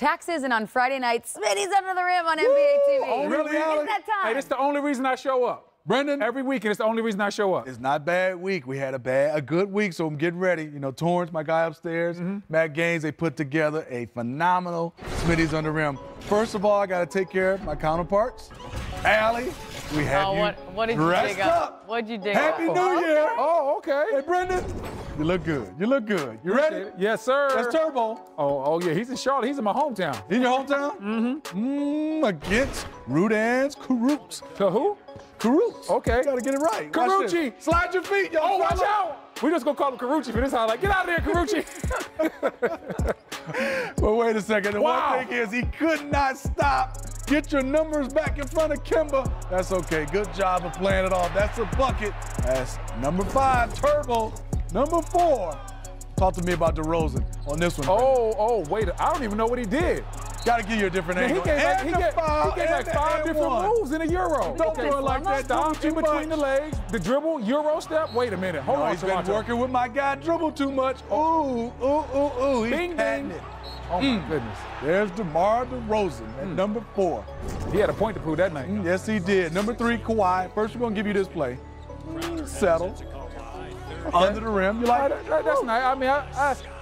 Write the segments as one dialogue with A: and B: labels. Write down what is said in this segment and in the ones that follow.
A: taxes, and on Friday night, Smitty's Under the Rim on NBA TV.
B: Oh, really,
A: It's that time.
B: Hey, it's the only reason I show up.
C: Brendan?
B: Every weekend, it's the only reason I show up.
C: It's not a bad week. We had a good week, so I'm getting ready. You know, Torrance, my guy upstairs, Matt Gaines, they put together a phenomenal Smitty's Under the Rim. First of all, I got to take care of my counterparts. Allie, we have
A: what did you
C: dressed
A: dig up?
C: up.
A: What did you dig
C: Happy
A: up?
C: New Year.
B: Oh, okay.
C: Hey, Brendan, you look good. You look good. You ready?
B: Yes, sir.
C: That's Turbo.
B: Oh, yeah, he's in Charlotte. He's in my hometown.
C: In your hometown? Against Rudan's Karoots.
B: To who?
C: Karoots.
B: Okay.
C: You gotta get it right. Watch
B: Karuchi.
C: this. Slide your feet, y'all.
B: Oh, watch out. We just gonna call him Karuchi for this highlight. Get out of there, Karuchi.
C: Well, wait a second. The
B: Wow.
C: one thing is he could not stop. Get your numbers back in front of Kimba. That's okay. Good job of playing it off. That's a bucket. That's number 5, Turbo. Number 4. Talk to me about DeRozan on this one.
B: Wait. I don't even know what he did.
C: Gotta give you a different
B: Man,
C: angle.
B: he gave like 5 different
C: one.
B: moves in a Euro.
C: Don't do it like that.
B: Stop
C: Too
B: in between the
C: much.
B: legs, the dribble, Euro step. Wait a minute. Hold on,
C: He's been
B: Toronto.
C: working with my guy Dribble too much. Ooh. He's
B: Bing,
C: patting
B: bing.
C: it.
B: Oh, my goodness.
C: There's DeMar DeRozan at number 4.
B: He had a point to prove that night.
C: Yes, he did. Number 3, Kawhi. First, we're going to give you this play. Settle. Under the rim. You like it?
B: That's nice. I mean,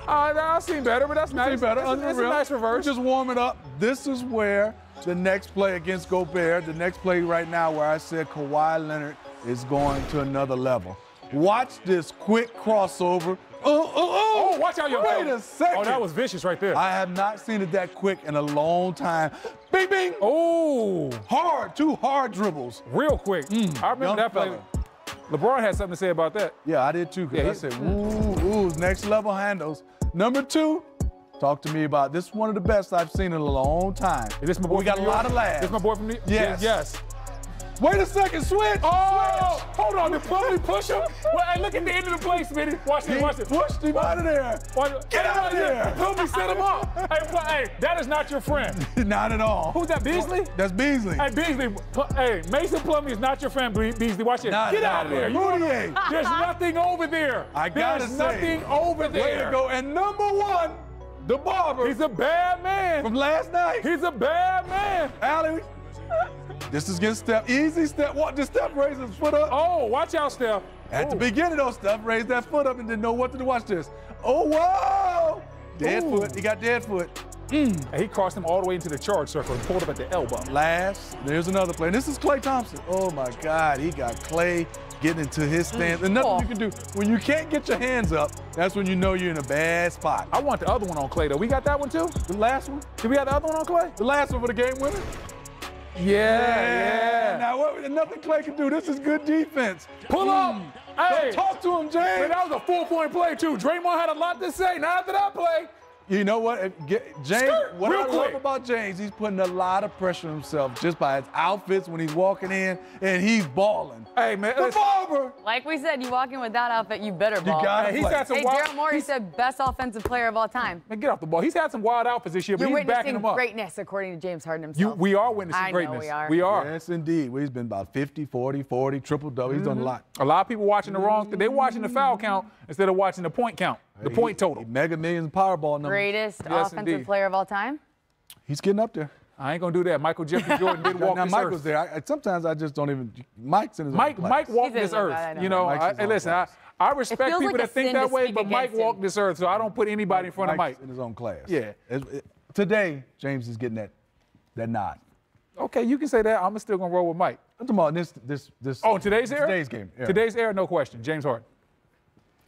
B: I've seen better, but that's nice.
C: See better.
B: It's
C: Under
B: a
C: the rim.
B: nice reverse.
C: Just warm it up. This is where the next play against Gobert, the next play right now where I said Kawhi Leonard is going to another level. Watch this quick crossover.
B: Oh, watch out, your
C: Wait a second.
B: Oh, that was vicious right there.
C: I have not seen it that quick in a long time. Bing, bing.
B: Oh,
C: Hard, 2 hard dribbles.
B: real quick. I remember
C: young
B: that play.
C: fella.
B: LeBron had something to say about that.
C: Yeah, I did too, because
B: Yeah,
C: I said, ooh, next level handles. Number 2, talk to me about this. Is one of the best I've seen in a long time.
B: Is this my boy
C: We got
B: from
C: a
B: New
C: lot
B: York?
C: of laughs.
B: This my boy from New York?
C: Yes.
B: Yes.
C: Wait a second, switch.
B: Oh, hold on. Did Plumlee push him? Well, hey, look at the end of the play, Smitty. Watch this, watch this.
C: Pushed him out of there. Get out of there.
B: Plumlee set him up. Hey, that is not your friend.
C: Not at all.
B: Who's that, Beasley?
C: That's Beasley.
B: Hey, Beasley. Hey, Mason Plumlee is not your friend, Beasley. Watch this.
C: Not
B: Get
C: at
B: out of
C: all.
B: there.
C: Moutier.
B: There's nothing over there.
C: I gotta
B: There's
C: say,
B: nothing over there.
C: Way to go. And number 1, the barber
B: He's a bad man.
C: from last night.
B: He's a bad man.
C: Allie, this is against Steph. Easy Steph. What? Did Steph raise his foot up?
B: Oh, watch out, Steph.
C: At the beginning, though, Steph raised that foot up and didn't know what to do. Watch this. Oh, whoa! Dead foot. He got dead foot.
B: And he crossed him all the way into the charge circle and pulled up at the elbow.
C: Last, there's another play. And this is Klay Thompson. Oh, my God. He got Klay getting into his stance. And nothing you can do. When you can't get your hands up, that's when you know you're in a bad spot.
B: I want the other one on Klay, though. We got that one, too?
C: The last one?
B: Did we have the other one on Klay?
C: The last one for the game winner?
B: Yeah.
C: Now, nothing Klay can do. This is good defense.
B: Pull up. Hey.
C: Talk to him, James.
B: Man, that was a 4-point play, too. Draymond had a lot to say. Not after that play.
C: You know what? James, what
B: real
C: I
B: quick.
C: love about James, he's putting a lot of pressure on himself just by his outfits when he's walking in, and he's balling.
B: Hey, man.
C: The barber.
A: Like we said, you walk in with that outfit, you better ball.
C: gotta
B: He's
C: play.
B: had some
A: Hey,
B: wild.
A: Daryl Morey said best offensive player of all time.
B: Man, get off the ball. He's had some wild outfits this year, but
A: You're
B: he's backing
A: witnessing
B: him up.
A: greatness, according to James Harden himself.
B: We are witnessing
A: I know
B: greatness.
A: we are.
B: We are.
C: Yes, indeed. Well, he's been about 50, 40, triple-double. He's done a lot.
B: A lot of people watching the wrong thing. They're watching the foul count instead of watching the point count, the point total.
C: Mega Millions Powerball numbers.
A: Greatest
B: Yes,
A: offensive
B: indeed.
A: player of all time?
C: He's getting up there.
B: I ain't gonna do that. Michael Jeffrey Jordan did walk
C: Now,
B: this
C: Michael's
B: earth.
C: there. Sometimes I just don't even. Mike's in his own class.
B: Mike walked
A: He's in
B: this
A: his own
B: earth.
A: class, I know.
B: You know,
C: Mike's in his
B: hey,
C: own
B: listen,
C: class.
B: I respect
A: feels
B: people
A: like a
B: that think
A: sin to
B: that way,
A: speak
B: but Mike
A: against him.
B: walked this earth, so I don't put anybody in front of Mike.
C: Mike's in his own class.
B: Yeah.
C: Today, James is getting that nod.
B: Okay, you can say that. I'm still gonna roll with Mike.
C: I'm talking about this.
B: Oh, today's era?
C: Today's game. Yeah.
B: Today's era, no question. James Harden.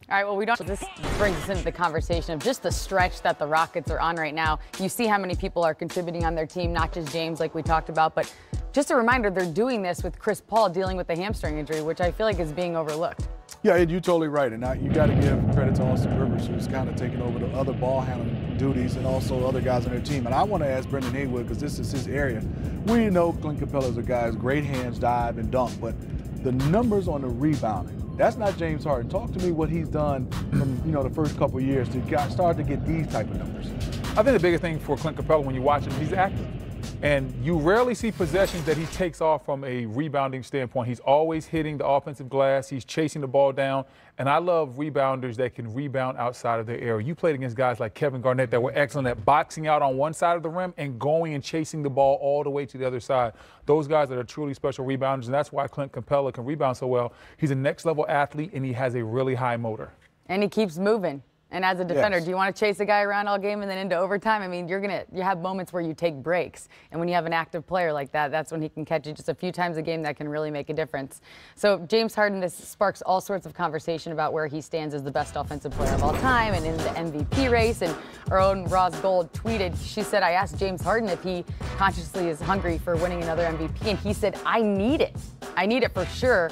A: All right, well, we don't. So this brings us into the conversation of just the stretch that the Rockets are on right now. You see how many people are contributing on their team, not just James, like we talked about, but just a reminder, they're doing this with Chris Paul dealing with the hamstring injury, which I feel like is being overlooked.
C: Yeah, you're totally right. And now you got to give credit to Austin Rivers, who's kind of taking over the other ball handling duties and also other guys on their team. And I want to ask Brendan Haywood, because this is his area. We know Clint Capella's a guy who's great hands, dive, and dunk, but the numbers on the rebounding, that's not James Harden. Talk to me what he's done from the first couple of years to start to get these type of numbers.
B: I think the biggest thing for Clint Capella when you watch him, he's active. And you rarely see possessions that he takes off from a rebounding standpoint. He's always hitting the offensive glass. He's chasing the ball down. And I love rebounders that can rebound outside of their area. You played against guys like Kevin Garnett that were excellent at boxing out on one side of the rim and going and chasing the ball all the way to the other side. Those guys that are truly special rebounders, and that's why Clint Capella can rebound so well. He's a next-level athlete, and he has a really high motor.
A: And he keeps moving. And as a defender,
C: Yes.
A: do you want to chase a guy around all game and then into overtime? I mean, you have moments where you take breaks. And when you have an active player like that, that's when he can catch you just a few times a game. That can really make a difference. So James Harden, this sparks all sorts of conversation about where he stands as the best offensive player of all time and in the MVP race. And our own Roz Gold tweeted, she said, I asked James Harden if he consciously is hungry for winning another MVP. And he said, I need it. I need it for sure.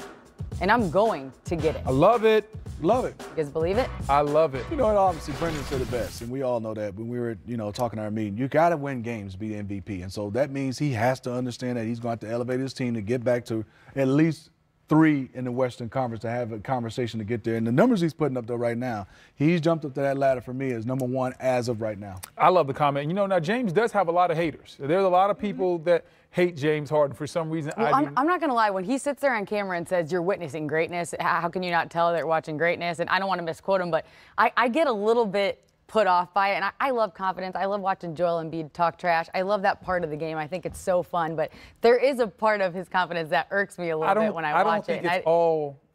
A: And I'm going to get it.
B: I love it.
C: Love it.
A: You guys believe it?
B: I love it.
C: You know, and obviously Brendan said it best, and we all know that when we were, talking to our meeting. You got to win games to be the MVP, and so that means he has to understand that he's going to have to elevate his team to get back to at least 3 in the Western Conference to have a conversation to get there. And the numbers he's putting up, though, right now, he's jumped up to that ladder for me as number 1 as of right now.
B: I love the comment. Now James does have a lot of haters. There's a lot of people that hate James Harden for some reason.
A: Well, I'm not going to lie. When he sits there on camera and says, you're witnessing greatness, how can you not tell that you're watching greatness? And I don't want to misquote him, but I get a little bit put off by it. And I love confidence. I love watching Joel Embiid talk trash. I love that part of the game. I think it's so fun. But there is a part of his confidence that irks me a little bit when I watch it.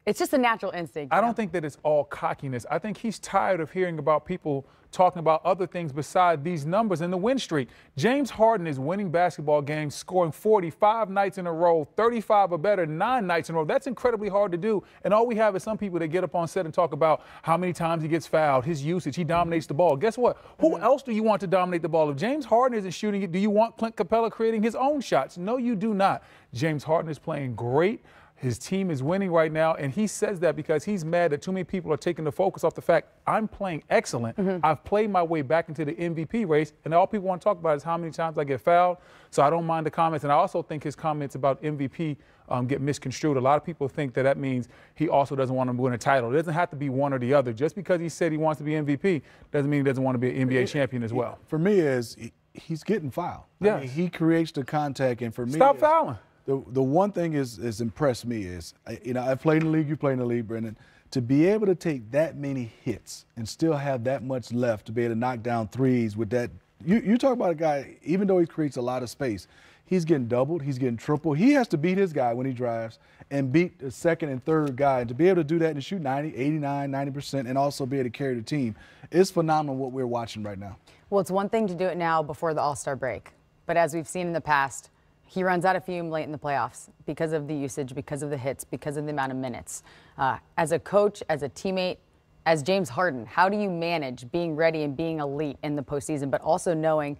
A: It's just a natural instinct.
B: I don't think that it's all cockiness. I think he's tired of hearing about people talking about other things besides these numbers and the win streak. James Harden is winning basketball games, scoring 45 nights in a row, 35 or better, 9 nights in a row. That's incredibly hard to do. And all we have is some people that get up on set and talk about how many times he gets fouled, his usage, he dominates the ball. Guess what? Who else do you want to dominate the ball? If James Harden isn't shooting it, do you want Clint Capella creating his own shots? No, you do not. James Harden is playing great. His team is winning right now, and he says that because he's mad that too many people are taking the focus off the fact I'm playing excellent. I've played my way back into the MVP race, and all people want to talk about is how many times I get fouled. So I don't mind the comments, and I also think his comments about MVP get misconstrued. A lot of people think that means he also doesn't want to win a title. It doesn't have to be one or the other. Just because he said he wants to be MVP doesn't mean he doesn't want to be an NBA champion as well.
C: For me, he's getting fouled.
B: Yes.
C: I mean, he creates the contact, and for me,
B: Stop fouling.
C: The one thing is impressed me is, I've played in the league, you played in the league, Brendan, to be able to take that many hits and still have that much left to be able to knock down threes with that. You talk about a guy, even though he creates a lot of space, he's getting doubled, he's getting tripled. He has to beat his guy when he drives and beat the second and third guy. And to be able to do that and shoot 90, 89, 90% and also be able to carry the team, it's phenomenal what we're watching right now.
A: Well, it's one thing to do it now before the All-Star break. But as we've seen in the past, he runs out of fume late in the playoffs because of the usage, because of the hits, because of the amount of minutes. As a coach, as a teammate, as James Harden, how do you manage being ready and being elite in the postseason, but also knowing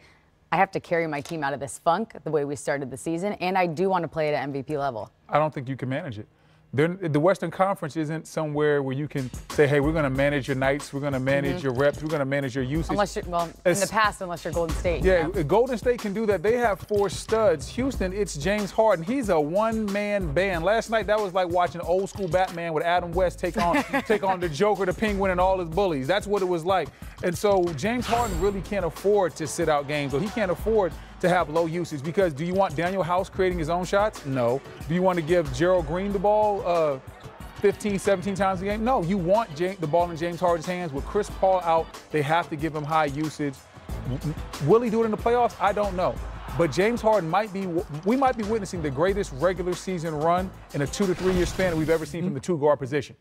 A: I have to carry my team out of this funk the way we started the season, and I do want to play at an MVP level?
B: I don't think you can manage it. The Western Conference isn't somewhere where you can say, hey, we're going to manage your nights, we're going to manage your reps, we're going to manage your usage.
A: Unless you're, well, in the past, unless you're Golden State.
B: Yeah, Golden State can do that. They have 4 studs. Houston, it's James Harden. He's a one-man band. Last night, that was like watching old school Batman with Adam West take on the Joker, the Penguin, and all his bullies. That's what it was like. And so James Harden really can't afford to sit out games, or he can't afford to have low usage, because do you want Daniel House creating his own shots? No. Do you want to give Gerald Green the ball 15, 17 times a game? No. You want the ball in James Harden's hands. With Chris Paul out, they have to give him high usage. Will he do it in the playoffs? I don't know. But James Harden we might be witnessing the greatest regular season run in a 2 to 3 year span that we've ever seen from the 2-guard position.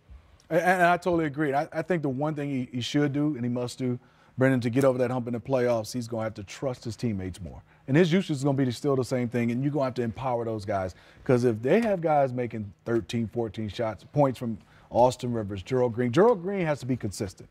C: And I totally agree. I think the one thing he should do and he must do, Brendan, to get over that hump in the playoffs, he's going to have to trust his teammates more. And his usage is going to be still the same thing, and you're going to have to empower those guys. Because if they have guys making 13, 14 points from Austin Rivers, Gerald Green has to be consistent.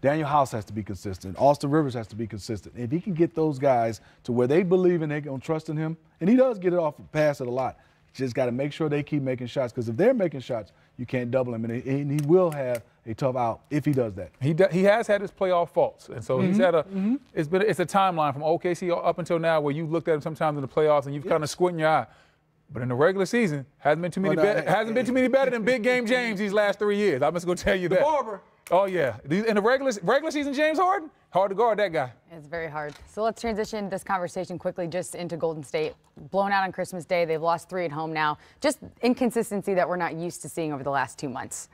C: Daniel House has to be consistent. Austin Rivers has to be consistent. If he can get those guys to where they believe and they're going to trust in him, and he does get it off pass it a lot, just got to make sure they keep making shots, because if they're making shots, you can't double him, and he will have a tough out if he does that.
B: He has had his playoff faults, and so he's had it's a timeline from OKC up until now where you looked at him sometimes in the playoffs and you've kind of squinting your eye. But in the regular season, hasn't been too many better than Big Game James these last 3 years. I'm just going to tell you that. Oh, yeah. In the regular season, James Harden, hard to guard that guy.
A: It's very hard. So let's transition this conversation quickly just into Golden State. Blown out on Christmas Day. They've lost 3 at home now. Just inconsistency that we're not used to seeing over the last 2 months.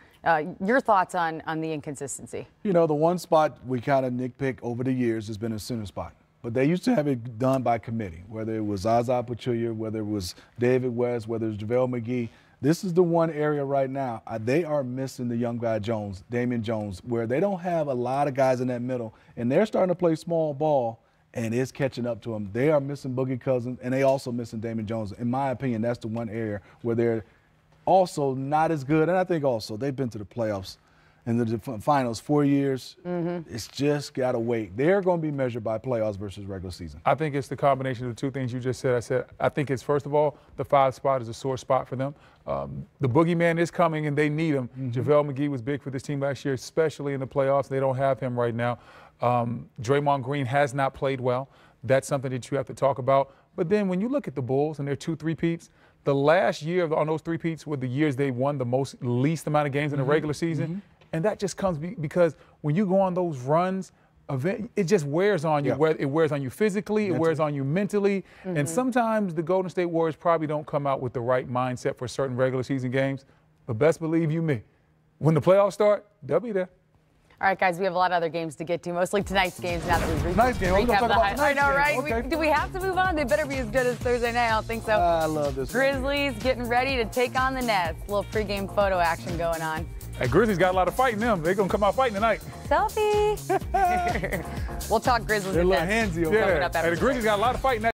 A: Your thoughts on the inconsistency?
C: You know, the one spot we kind of nitpick over the years has been a center spot. But they used to have it done by committee, whether it was Zaza Pachulia, whether it was David West, whether it was JaVale McGee. This is the one area right now they are missing the young guy Jones, Damian Jones, where they don't have a lot of guys in that middle, and they're starting to play small ball, and it's catching up to them. They are missing Boogie Cousins, and they also missing Damian Jones. In my opinion, that's the one area where they're also not as good, and I think also they've been to the playoffs and the finals 4 years. It's just got to wait. They're going to be measured by playoffs versus regular season.
B: I think it's the combination of the two things you just said. I think it's, first of all, the 5 spot is a sore spot for them. The boogeyman is coming, and they need him. JaVale McGee was big for this team last year, especially in the playoffs. They don't have him right now. Draymond Green has not played well. That's something that you have to talk about. But then when you look at the Bulls and their 2 3-peats, the last year on those 3-peats were the years they won the least amount of games in the regular season. And that just comes because when you go on those runs, it just wears on you.
C: Yeah.
B: It wears on you physically, it wears on you mentally. And sometimes the Golden State Warriors probably don't come out with the right mindset for certain regular season games. But best believe you me, when the playoffs start, they'll be there.
A: All right, guys, we have a lot of other games to get to, mostly tonight's games now that we've
C: Tonight's game. We're gonna talk about
A: I know, right?
C: Okay.
A: Do we have to move on? They better be as good as Thursday night. I don't think so.
C: I love this.
A: Grizzlies getting ready to take on the Nets. A little pregame photo action going on.
B: Hey, Grizzlies got a lot of fight in them. They're going to come out fighting tonight.
A: Selfie. We'll talk Grizzlies
C: They're a
A: and
C: little
A: Nets
C: handsy over
A: coming
B: Yeah,
A: up after
B: and the Grizzlies got a lot of fight in that.